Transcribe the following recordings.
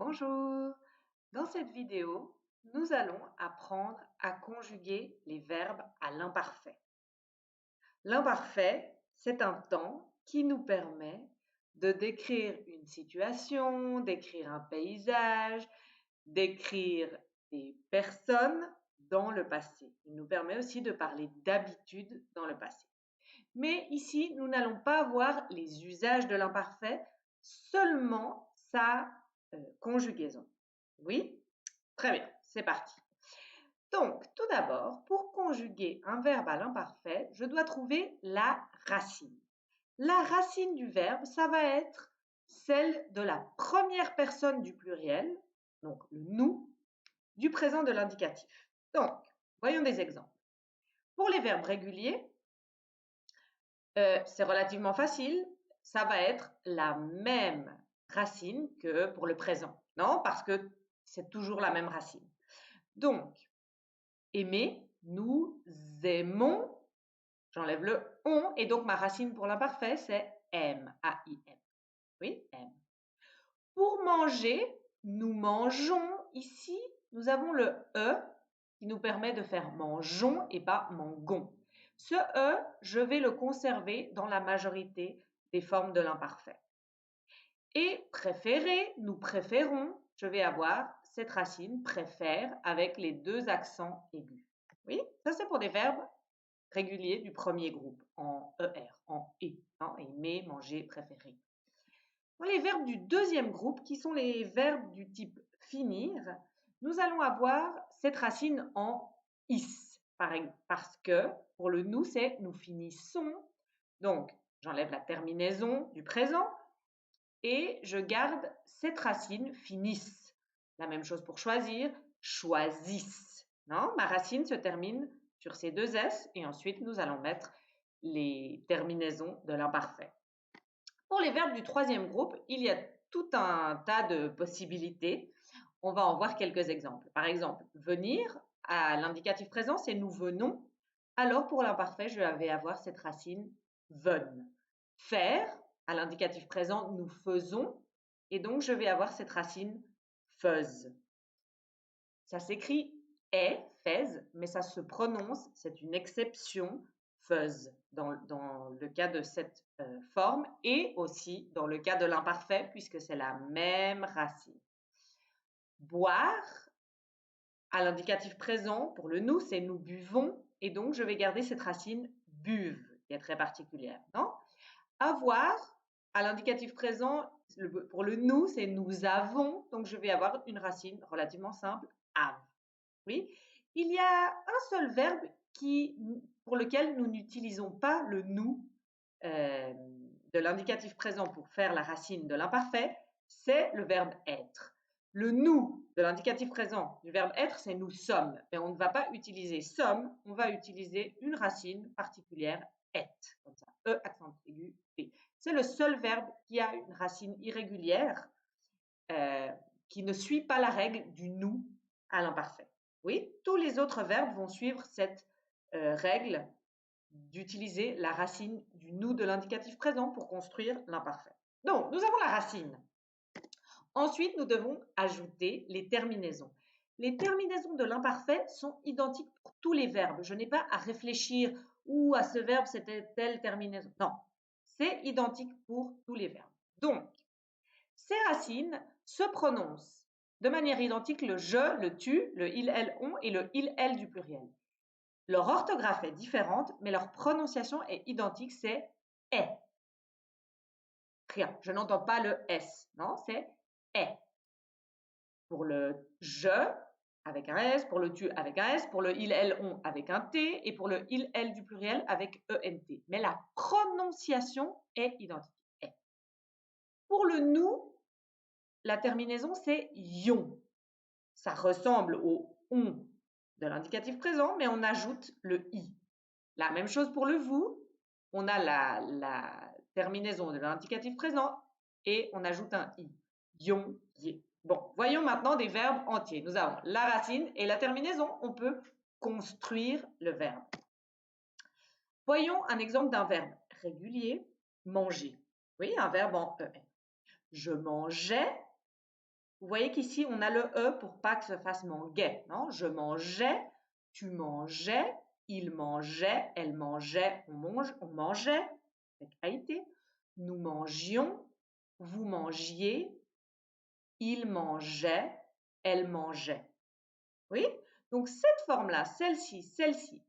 Bonjour! Dans cette vidéo, nous allons apprendre à conjuguer les verbes à l'imparfait. L'imparfait, c'est un temps qui nous permet de décrire une situation, d'écrire un paysage, d'écrire des personnes dans le passé. Il nous permet aussi de parler d'habitudes dans le passé. Mais ici, nous n'allons pas voir les usages de l'imparfait, seulement sa conjugaison. Oui? Très bien, c'est parti. Donc, tout d'abord, pour conjuguer un verbe à l'imparfait, je dois trouver la racine. La racine du verbe, ça va être celle de la première personne du pluriel, donc le nous, du présent de l'indicatif. Donc, voyons des exemples. Pour les verbes réguliers, c'est relativement facile. Ça va être la même racine que pour le présent. Non, parce que c'est toujours la même racine. Donc, aimer, nous aimons, j'enlève le on, et donc ma racine pour l'imparfait, c'est aime, A-I-M. Oui, aime. Pour manger, nous mangeons. Ici, nous avons le E qui nous permet de faire mangeons et pas mangon. Ce E, je vais le conserver dans la majorité des formes de l'imparfait. Et préférer, nous préférons, je vais avoir cette racine préfère avec les deux accents aigus. Oui, ça c'est pour des verbes réguliers du premier groupe, en ER, en E, hein, aimer, manger, préférer. Dans les verbes du deuxième groupe, qui sont les verbes du type finir, nous allons avoir cette racine en is, parce que pour le nous, c'est nous finissons. Donc, j'enlève la terminaison du présent et je garde cette racine finisse. La même chose pour choisir, choisissent. Non, ma racine se termine sur ces deux S et ensuite nous allons mettre les terminaisons de l'imparfait. Pour les verbes du troisième groupe, il y a tout un tas de possibilités. On va en voir quelques exemples. Par exemple, venir, à l'indicatif présent, c'est nous venons. Alors pour l'imparfait, je vais avoir cette racine ven. Faire, à l'indicatif présent, nous faisons. Et donc, je vais avoir cette racine feuse. Ça s'écrit est, fez, mais ça se prononce, c'est une exception, feuse, dans le cas de cette forme et aussi dans le cas de l'imparfait, puisque c'est la même racine. Boire, à l'indicatif présent, pour le nous, c'est nous buvons, et donc je vais garder cette racine buve, qui est très particulière. Non? Avoir, à l'indicatif présent, pour le nous, c'est nous avons, donc je vais avoir une racine relativement simple, have. Oui, il y a un seul verbe pour lequel nous n'utilisons pas le nous de l'indicatif présent pour faire la racine de l'imparfait, c'est le verbe être. Le nous de l'indicatif présent du verbe être, c'est nous sommes. Mais on ne va pas utiliser sommes, on va utiliser une racine particulière, être. Comme ça, E, accent aigu, P. C'est le seul verbe qui a une racine irrégulière qui ne suit pas la règle du nous à l'imparfait. Oui, tous les autres verbes vont suivre cette règle d'utiliser la racine du nous de l'indicatif présent pour construire l'imparfait. Donc, nous avons la racine. Ensuite, nous devons ajouter les terminaisons. Les terminaisons de l'imparfait sont identiques pour tous les verbes. Je n'ai pas à réfléchir ou à ce verbe c'était telle terminaison. Non, c'est identique pour tous les verbes. Donc, ces racines se prononcent de manière identique le je, le tu, le il, elle, on et le il, elle du pluriel. Leur orthographe est différente, mais leur prononciation est identique, c'est est. Rien, je n'entends pas le S, non, c'est est. Pour le je, avec un S, pour le tu avec un S, pour le il, elle, on avec un T, et pour le il, elle du pluriel avec ENT. Mais la prononciation est identique. Est. Pour le nous, la terminaison c'est ion. Ça ressemble au on de l'indicatif présent, mais on ajoute le i. La même chose pour le vous, on a la terminaison de l'indicatif présent et on ajoute un i. Ion, yé. Bon, voyons maintenant des verbes entiers. Nous avons la racine et la terminaison. On peut construire le verbe. Voyons un exemple d'un verbe régulier, manger. Oui, un verbe en EN. Je mangeais, Vous voyez qu'ici, on a le E pour pas que ça fasse manguait, non? Je mangeais, tu mangeais, il mangeait, elle mangeait, on mangeait, avec AIT. Nous mangions, vous mangiez, il mangeait, elle mangeait. Oui? Donc, cette forme-là, celle-ci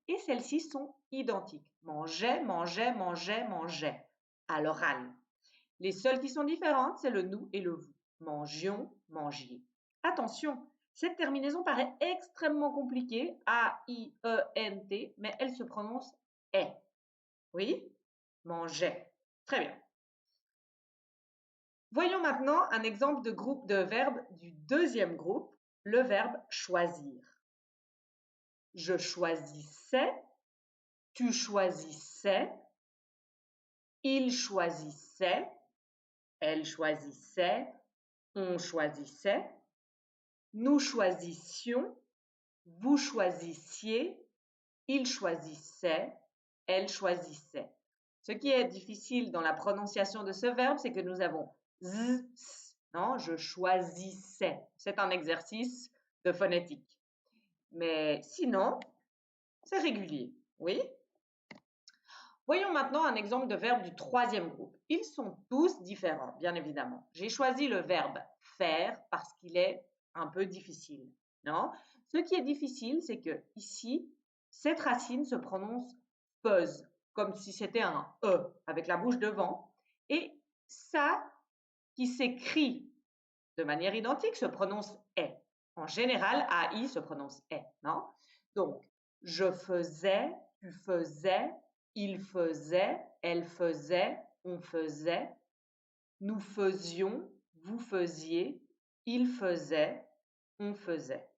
et celle-ci sont identiques. Mangeait, mangeait, mangeait, mangeait, à l'oral. Les seules qui sont différentes, c'est le nous et le vous. Mangions, mangiez. Attention, cette terminaison paraît extrêmement compliquée, A-I-E-N-T, mais elle se prononce est. Oui? Mangeait. Très bien. Voyons maintenant un exemple de groupe de verbes du deuxième groupe, le verbe choisir. Je choisissais, tu choisissais, il choisissait, elle choisissait, on choisissait, nous choisissions, vous choisissiez, il choisissait, elle choisissait. Ce qui est difficile dans la prononciation de ce verbe, c'est que nous avons z, s, non, je choisissais. C'est un exercice de phonétique. Mais sinon, c'est régulier, oui? Voyons maintenant un exemple de verbe du troisième groupe. Ils sont tous différents, bien évidemment. J'ai choisi le verbe faire parce qu'il est un peu difficile, non? Ce qui est difficile, c'est que ici, cette racine se prononce feuse, comme si c'était un E avec la bouche devant. Et ça, qui s'écrit de manière identique, se prononce est. En général, AI se prononce est, non? Donc, je faisais, tu faisais, il faisait, elle faisait, on faisait, nous faisions, vous faisiez, il faisait, on faisait.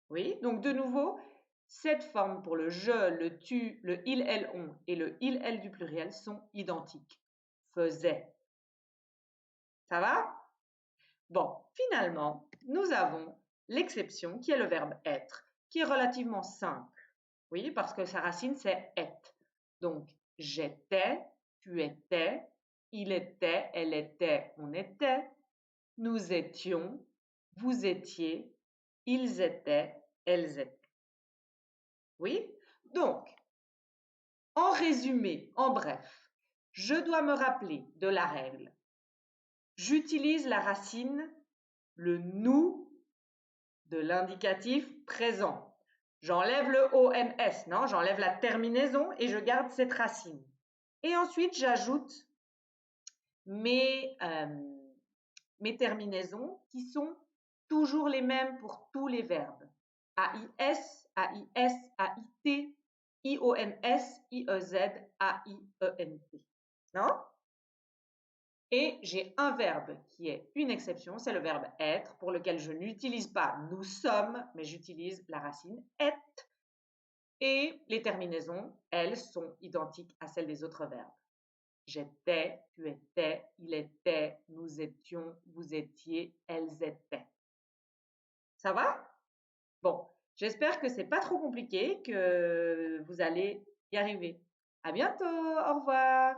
Oui, donc de nouveau, cette forme pour le je, le tu, le il, elle, on et le il, elle du pluriel sont identiques. Faisait. Ça va? Bon, finalement, nous avons l'exception qui est le verbe être, qui est relativement simple. Oui, parce que sa racine, c'est être. Donc, j'étais, tu étais, il était, elle était, on était, nous étions, vous étiez, ils étaient, elles étaient. Oui? Donc, en résumé, en bref, je dois me rappeler de la règle. J'utilise la racine, le nous, de l'indicatif présent. J'enlève le ONS, non? J'enlève la terminaison et je garde cette racine. Et ensuite, j'ajoute mes terminaisons qui sont toujours les mêmes pour tous les verbes. AIS, AIS, AIT, IONS, IEZ, AIENT. Non? Et j'ai un verbe qui est une exception, c'est le verbe être, pour lequel je n'utilise pas nous sommes, mais j'utilise la racine être. Et les terminaisons, elles, sont identiques à celles des autres verbes. J'étais, tu étais, il était, nous étions, vous étiez, elles étaient. Ça va? Bon, j'espère que c'est pas trop compliqué, que vous allez y arriver. À bientôt, au revoir.